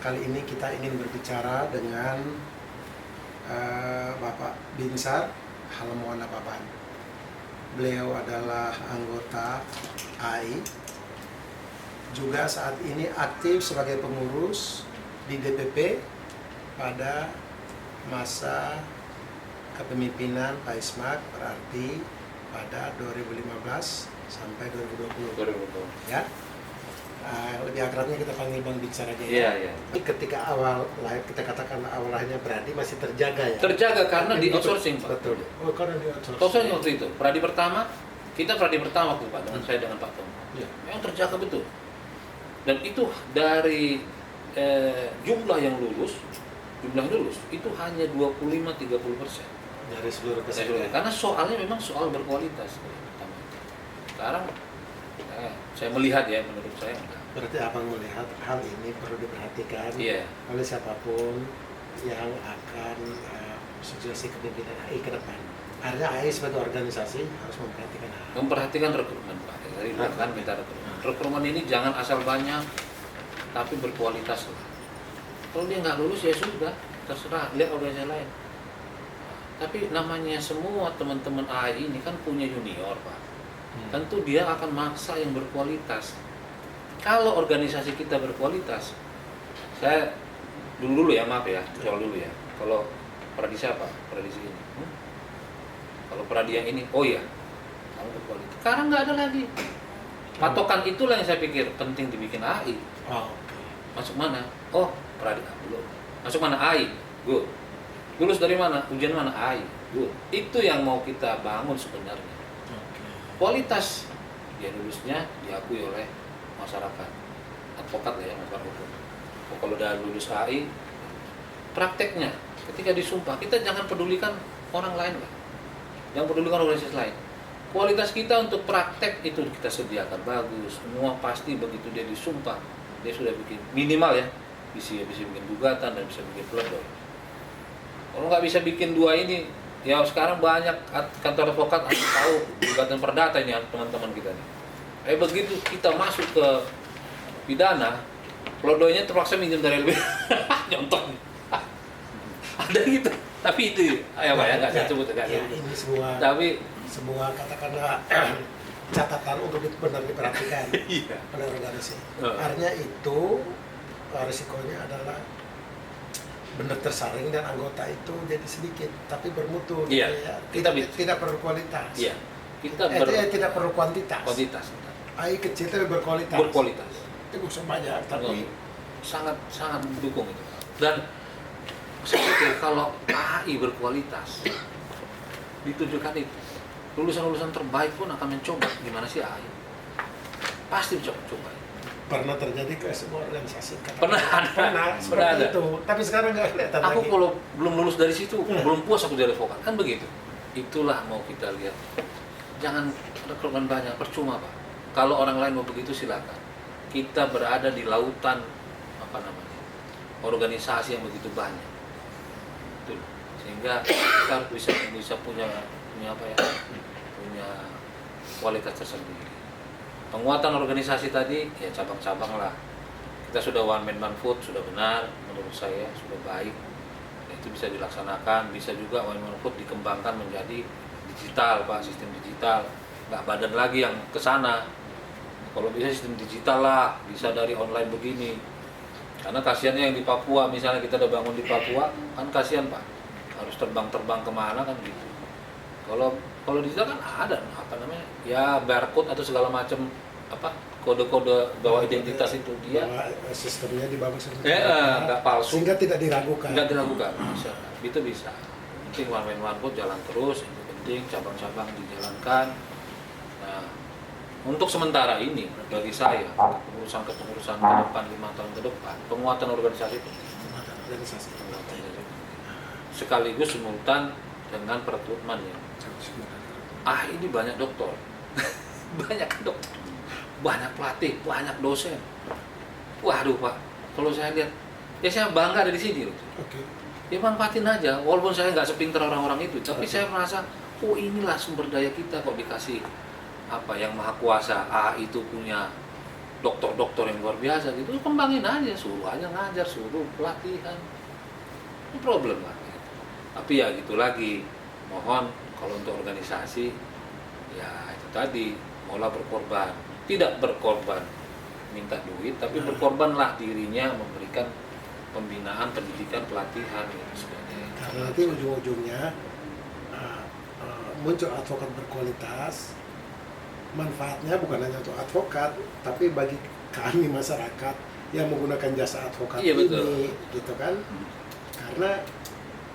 Kali ini kita ingin berbicara dengan Bapak Binsar Halmoana Papan. Beliau adalah anggota AI, juga saat ini aktif sebagai pengurus di DPP pada masa kepemimpinan Pak Ismak, berarti pada 2015 sampai 2020. Ya. Lebih akrabnya kita panggil Bang Binsar aja ya. Iya. Ketika awal lahir, kita katakan awal lahirnya berarti masih terjaga ya. Terjaga karena di outsourcing, Pak. Betul. Oh, karena di outsourcing. Outsourcing waktu itu. Pradi pertama waktu Pak, dengan saya dengan Pak Tom. Ya. Yang terjaga betul. Dan itu dari jumlah yang lulus itu hanya 25-30% Dari seluruh peserta. karena soalnya memang soal berkualitas. Sekarang saya melihat ya, menurut saya enggak. Berarti abang melihat hal ini perlu diperhatikan oleh siapapun yang akan suksesi kepemimpinan AI ke depan. Artinya AI sebagai organisasi harus memperhatikan hal. Memperhatikan rekrutmen, Pak. Dari belakang kita rekrutmen. Rekrutmen ini jangan asal banyak, tapi berkualitas lah. Kalau dia nggak lulus ya sudah, terserah, lihat organisasi lain. Tapi namanya semua teman-teman AI ini kan punya junior, Pak. Tentu dia akan maksa yang berkualitas. Kalau organisasi kita berkualitas, saya dulu ya, maaf ya, soal dulu ya. Kalau Pradi siapa? Pradi ini. Kalau Pradi yang ini, oh iya, kamu berkualitas. Sekarang nggak ada lagi. Patokan itulah yang saya pikir penting dibikin AI. Oh, oke. Masuk mana? Oh, Pradi belum. Masuk mana? AI. Good. Lulus dari mana? Ujian mana? AI. Good. Itu yang mau kita bangun sebenarnya. Kualitas dia lulusnya diakui oleh masyarakat, advokat lah ya, masyarakat hukum. Kalau udah lulus AI, prakteknya ketika disumpah kita jangan pedulikan orang lain lah, jangan pedulikan organisasi lain. Kualitas kita untuk praktek itu kita sediakan bagus, semua pasti begitu dia disumpah dia sudah bikin minimal ya, bisa bikin gugatan dan bisa bikin pledoi. Kalau nggak bisa bikin dua ini, ya sekarang banyak kantor advokat tahu gugatan perdata ini teman-teman kita nih. Begitu kita masuk ke pidana, pledoi-nya terpaksa minjem dari LBH. Nyontok. Ada gitu. Tapi itu ya Pak ya, nggak saya sebut enggak. Ya, ini semua katakanlah catatan untuk benar diperhatikan oleh organisasi. Artinya itu risikonya adalah benar tersaring dan anggota itu jadi sedikit tapi bermutu. Iya. Ya. Tidak Kita perlu kualitas. Iya. Tidak perlu kuantitas. Kuantitas. AI kecil tapi berkualitas. Berkualitas. Itu bisa banyak tapi sangat mendukung itu. Dan saya pikir kalau AI berkualitas ditujukan itu, lulusan terbaik pun akan mencoba gimana sih AI. Pasti coba. Pernah terjadi ke semua organisasi. Pernah ada. Itu. Tapi sekarang nggak kelihatan lagi. Aku kalau belum lulus dari situ, belum puas aku jadi advokat. Kan begitu. Itulah mau kita lihat. Jangan rekrutmen banyak, percuma Pak. Kalau orang lain mau begitu silakan. Kita berada di lautan organisasi yang begitu banyak. Itu. Sehingga kita bisa punya kualitas tersendiri. Penguatan organisasi tadi ya cabang-cabang lah. Kita sudah one man food sudah benar menurut saya, sudah baik. Itu bisa dilaksanakan, bisa juga one man food dikembangkan menjadi digital Pak, sistem digital. Nggak badan lagi yang ke sana. Kalau bisa sistem digital lah, bisa dari online begini. Karena kasihannya yang di Papua, misalnya kita udah bangun di Papua, kan kasihan Pak. Harus terbang kemana kan gitu. Kalau digital kan ada ya barcode atau segala macam kode-kode bawa identitas itu dia sistemnya dibangun nggak palsu sehingga tidak diragukan. Bisa penting one man food jalan terus, itu penting, cabang-cabang dijalankan. Nah, untuk sementara ini bagi saya kepengurusan ke depan 5 tahun ke depan, penguatan organisasi penting. Sekaligus simultan dengan perekrutmen ya. Ini banyak dokter, banyak pelatih, banyak dosen. Waduh Pak, kalau saya lihat, ya saya bangga ada di sini. Ya manfaatin aja, walaupun saya nggak sepintar orang-orang itu, tapi saya merasa, inilah sumber daya kita kok dikasih yang maha kuasa. AI itu punya dokter-dokter yang luar biasa gitu, kembangin aja, suruh aja ngajar, suruh pelatihan, itu problem lah. Tapi ya gitu lagi, mohon kalau untuk organisasi, ya itu tadi, maulah berkorban, tidak berkorban minta duit, tapi berkorbanlah dirinya memberikan pembinaan, pendidikan, pelatihan gitu sebagainya. Karena nanti ujung-ujungnya muncul advokat berkualitas, manfaatnya bukan hanya untuk advokat, tapi bagi kami masyarakat yang menggunakan jasa advokat Iya, ini, betul. gitu kan? Karena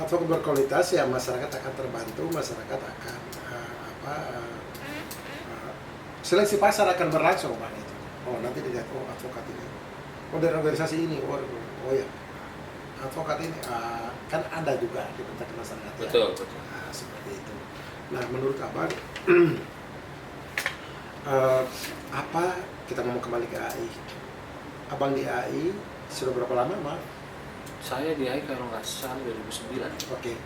advokat berkualitas ya masyarakat akan terbantu, masyarakat akan seleksi pasar akan berlangsung Pak itu. Oh nanti dilihat advokat ini, dari organisasi ini, oh ya advokat ini kan ada juga di bentak masyarakat ya. Betul, betul. Nah, seperti itu. Nah menurut Abang apa kita ngomong kembali ke AI? Abang di AI sudah berapa lama, Mak? Saya di AI kalau nggak salah 2009. Oke.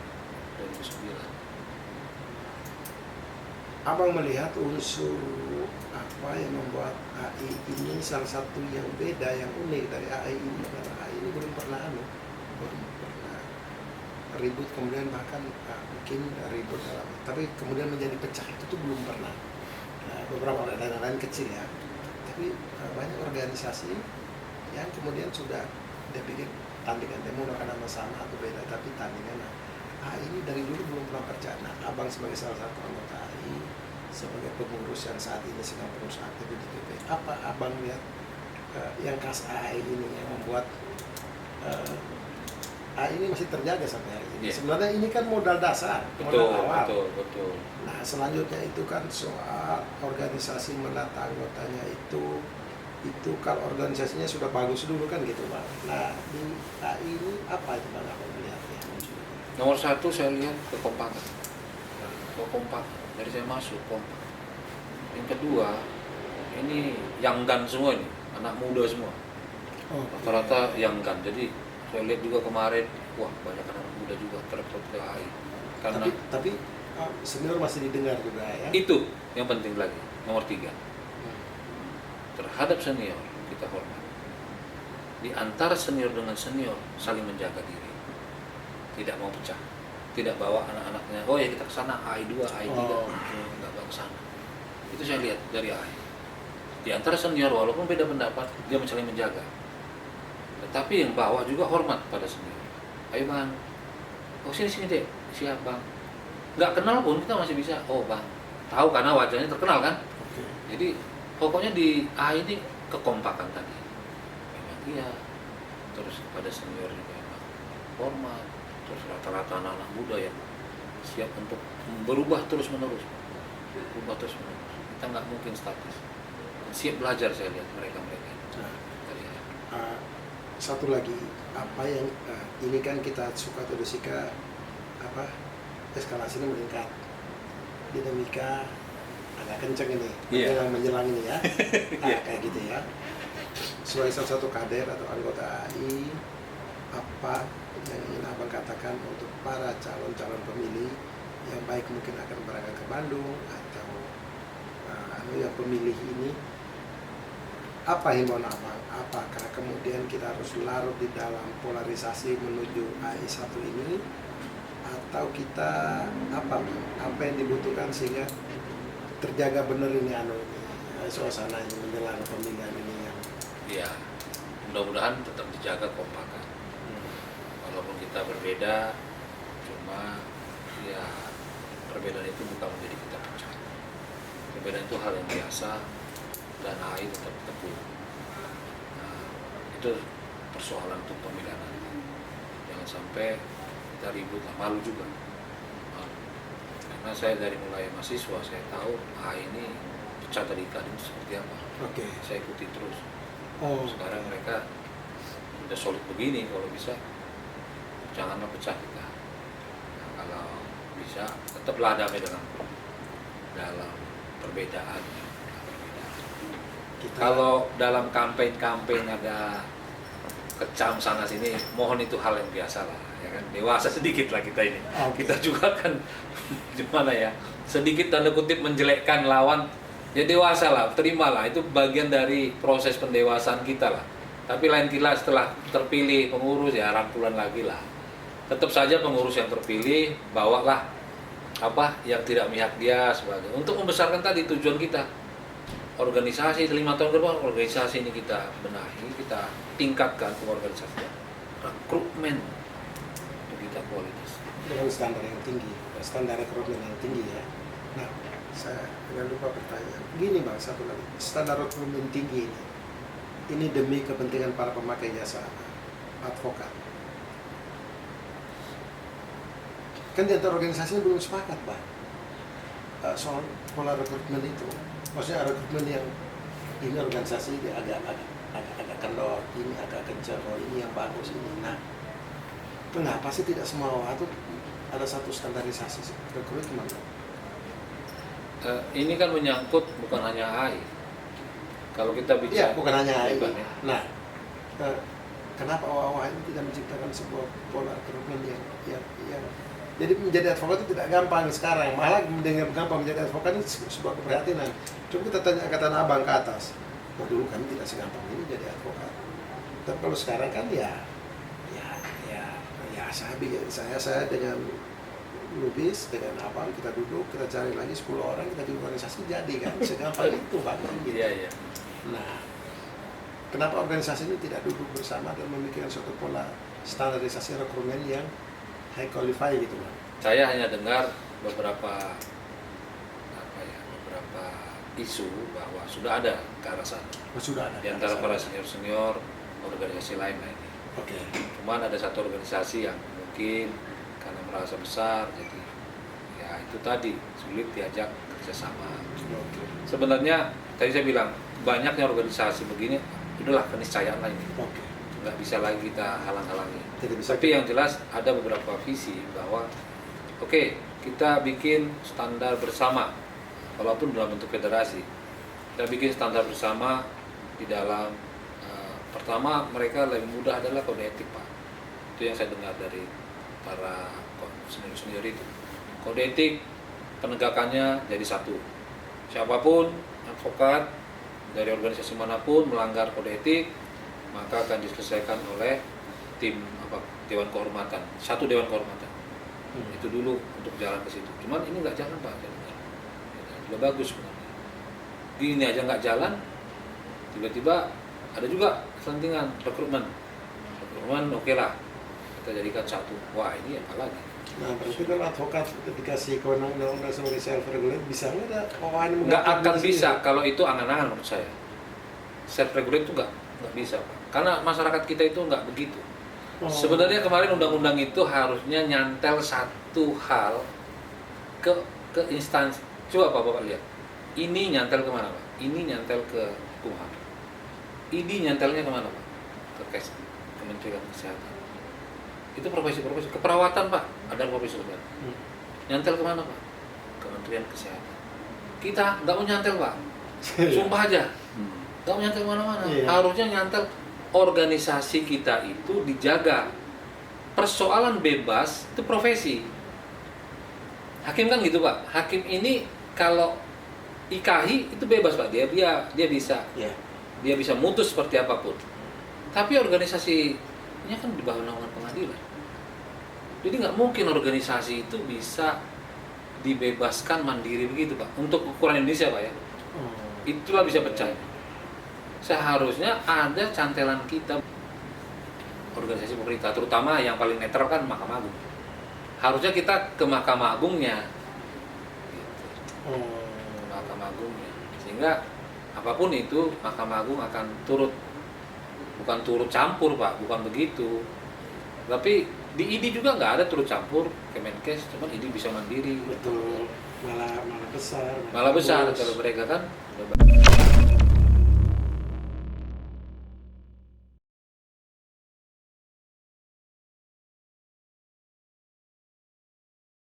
2009. Abang melihat unsur apa yang membuat AI ini salah satu yang beda, yang unik dari AI ini, karena AI ini belum pernah ribut, kemudian bahkan mungkin ribut dalam, tapi kemudian menjadi pecah itu tuh belum pernah. Nah, beberapa daerah lain kecil ya, tapi banyak organisasi yang kemudian sudah dia bikin tandingan, dia menggunakan nama sama atau beda, tapi tandingan. Nah, AI ini dari dulu belum pernah percaya. Nah, Abang sebagai salah satu anggota AI, sebagai pengurus yang saat ini sedang pengurus aktif di DPP, apa Abang lihat yang khas AI ini yang membuat AI ini masih terjaga sampai hari ini? Yeah. Sebenarnya ini kan modal dasar, Betul, modal awal. betul. Nah, selanjutnya itu kan soal organisasi menata anggotanya itu kalau organisasinya sudah bagus dulu kan gitu Bang. Nah, di AI ini apa itu Bang Abang melihatnya? Nomor satu saya lihat kekompakan. Kekompakan. Dari saya masuk kompak. Yang kedua, ini young gun semua ini, anak muda semua. Oh, Rata-rata young gun. Jadi saya lihat juga kemarin, wah banyak anak muda juga terekrut ke AI. Karena tapi senior masih didengar juga ya. itu yang penting lagi. Nomor tiga, terhadap senior kita hormat. Di antara senior dengan senior saling menjaga diri, tidak mau pecah, tidak bawa anak-anaknya. Oh ya kita ke sana AI 2, AI 3, nggak bawa ke sana. Itu saya lihat dari AI. Di antara senior walaupun beda pendapat, dia saling menjaga. Tetapi yang bawa juga hormat pada senior. Ayo Bang, oh sini deh, siap Bang. Nggak kenal pun kita masih bisa, oh Bang, tahu karena wajahnya terkenal kan. Oke. Jadi pokoknya di AI ini kekompakan tadi. Memang iya. Terus pada senior juga memang hormat. Terus rata-rata anak-anak muda yang siap untuk berubah terus-menerus. Berubah terus-menerus. Kita nggak mungkin statis. Siap belajar saya lihat mereka-mereka. Nah, Dari AI. satu lagi apa yang ini kan kita suka atau suka apa eskalasinya meningkat, dinamika agak kenceng ini, Iya. menjelang ini ya, kayak gitu ya. Sebagai salah satu kader atau anggota AI, apa yang ingin Abang katakan untuk para calon-calon pemilih yang baik mungkin akan berangkat ke Bandung atau yang pemilih ini, apa himbauan Abang? Apakah kemudian kita harus larut di dalam polarisasi menuju AI1 ini, atau kita apa yang dibutuhkan sehingga terjaga benar ini suasana yang menjelang pemilihan ini yang Iya, mudah-mudahan tetap dijaga kompakan. Walaupun kita berbeda, cuma ya perbedaan itu bukan menjadi kita pecah. Perbedaan itu hal yang biasa dan AI tetap teguh. Nah, itu persoalan untuk pemilihan nanti. Jangan sampai kita ribut lah, malu juga. Malu. Karena saya dari mulai mahasiswa saya tahu AI ini pecah dari tadi seperti apa. Oke. Saya ikuti terus. Oh, Sekarang mereka udah solid begini, kalau bisa janganlah pecah kita. Nah, kalau bisa tetaplah damai dalam perbedaan. kita Kalau dalam kampanye ada kecam sana sini, mohon itu hal yang biasa lah, ya kan. Dewasa sedikit lah kita ini. Oke. Kita juga kan gimana ya, sedikit tanda kutip menjelekkan lawan, Ya dewasa lah, terimalah, itu bagian dari proses pendewasaan kita lah. Tapi lain kila setelah terpilih pengurus ya rangkulan lagi lah. Tetap saja pengurus yang terpilih bawalah apa yang tidak memihak dia sebagai untuk membesarkan tadi tujuan kita. Organisasi 5 tahun ke depan, organisasi ini kita benahi, kita tingkatkan pengorganisasian, rekrutmen untuk kita kualitas. Dengan standar yang tinggi, standar rekrutmen yang tinggi ya. Nah, saya jangan lupa bertanya. Gini Bang, satu lagi, standar rekrutmen tinggi ini demi kepentingan para pemakai jasa advokat. Kan di antara organisasinya belum sepakat Bang soal pola rekrutmen itu. Maksudnya rekrutmen yang ini organisasi dia agak kendor, ini agak kencang, oh ini yang bagus ini. Nah, kenapa sih tidak semua waktu ada satu standarisasi rekrutmen? Ini kan menyangkut bukan hanya AI. Kalau kita bicara, iya, bukan hanya AI. bukan, ya. Nah, kenapa awal-awal ini tidak menciptakan sebuah pola rekrutmen yang jadi menjadi advokat itu tidak gampang sekarang, malah dengan gampang menjadi advokat ini sebuah keprihatinan. Coba kita tanya angkatan abang ke atas, oh, dulu kami tidak segampang ini jadi advokat. Tapi kalau sekarang kan saya dengan lubis, dengan abang kita duduk, kita cari lagi 10 orang, kita di organisasi jadi kan, segampang itu Pak. Gitu. Iya. Nah, kenapa organisasi ini tidak duduk bersama dan memikirkan suatu pola standarisasi rekrutmen yang high qualify gitu Bang? Saya hanya dengar beberapa isu bahwa sudah ada ke arah sana. Oh, sudah ada. Di antara para senior organisasi lain lah ini. Oke. Cuman ada satu organisasi yang mungkin karena merasa besar, jadi ya itu tadi sulit diajak kerjasama. Oke. Sebenarnya tadi saya bilang banyaknya organisasi begini, udahlah keniscayaan lah ini. Oke. Nggak bisa lagi kita halang-halangi. Tidak bisa. Tapi yang jelas ada beberapa visi bahwa oke, kita bikin standar bersama, walaupun dalam bentuk federasi. Kita bikin standar bersama di dalam pertama mereka lebih mudah adalah kode etik Pak. Itu yang saya dengar dari para senior itu. Kode etik penegakannya jadi satu. Siapapun advokat dari organisasi manapun melanggar kode etik maka akan diselesaikan oleh tim dewan kehormatan, satu dewan kehormatan. Itu dulu untuk jalan ke situ. Cuman ini nggak jalan Pak. Sudah bagus sebenarnya. Gini aja nggak jalan, tiba-tiba ada juga kepentingan rekrutmen oke lah kita jadikan satu. Wah ini apa lagi? Nah, berarti kalau advokat dikasih kewenangan undang-undang sebagai self regulate bisa nggak ada orang Nggak akan bisa kalau itu angan-angan menurut saya. Self regulate itu nggak bisa Pak. Karena masyarakat kita itu nggak begitu. Sebenarnya kemarin undang-undang itu harusnya nyantel satu hal ke instansi. Coba Bapak lihat. Ini nyantel kemana Pak? Ini nyantel ke Kumham. Ini nyantelnya kemana Pak? Ke Kementerian Kesehatan. Itu profesi-profesi keperawatan Pak. Ada profesi lain. Nyantel kemana Pak? Kementerian Kesehatan. Kita nggak mau nyantel Pak. Sumpah aja. Nggak mau nyantel kemana-mana. Iya. Harusnya nyantel organisasi kita itu dijaga. Persoalan bebas itu profesi. Hakim kan gitu Pak. Hakim ini kalau IKHI itu bebas Pak. Dia bisa. Ya. Dia bisa mutus seperti apapun. Tapi organisasinya kan di bawah naungan pengadilan. Jadi nggak mungkin organisasi itu bisa dibebaskan mandiri begitu Pak. Untuk ukuran Indonesia Pak ya. Itulah bisa pecah. Seharusnya ada cantelan kita organisasi pemerintah, terutama yang paling netral kan Mahkamah Agung. Harusnya kita ke Mahkamah Agungnya, gitu. Mahkamah Agungnya, sehingga apapun itu Mahkamah Agung akan bukan turut campur Pak, bukan begitu. Tapi di ID juga nggak ada turut campur Kemenkes, cuma ID bisa mandiri. Betul, malah besar. Malah besar kalau mereka kan.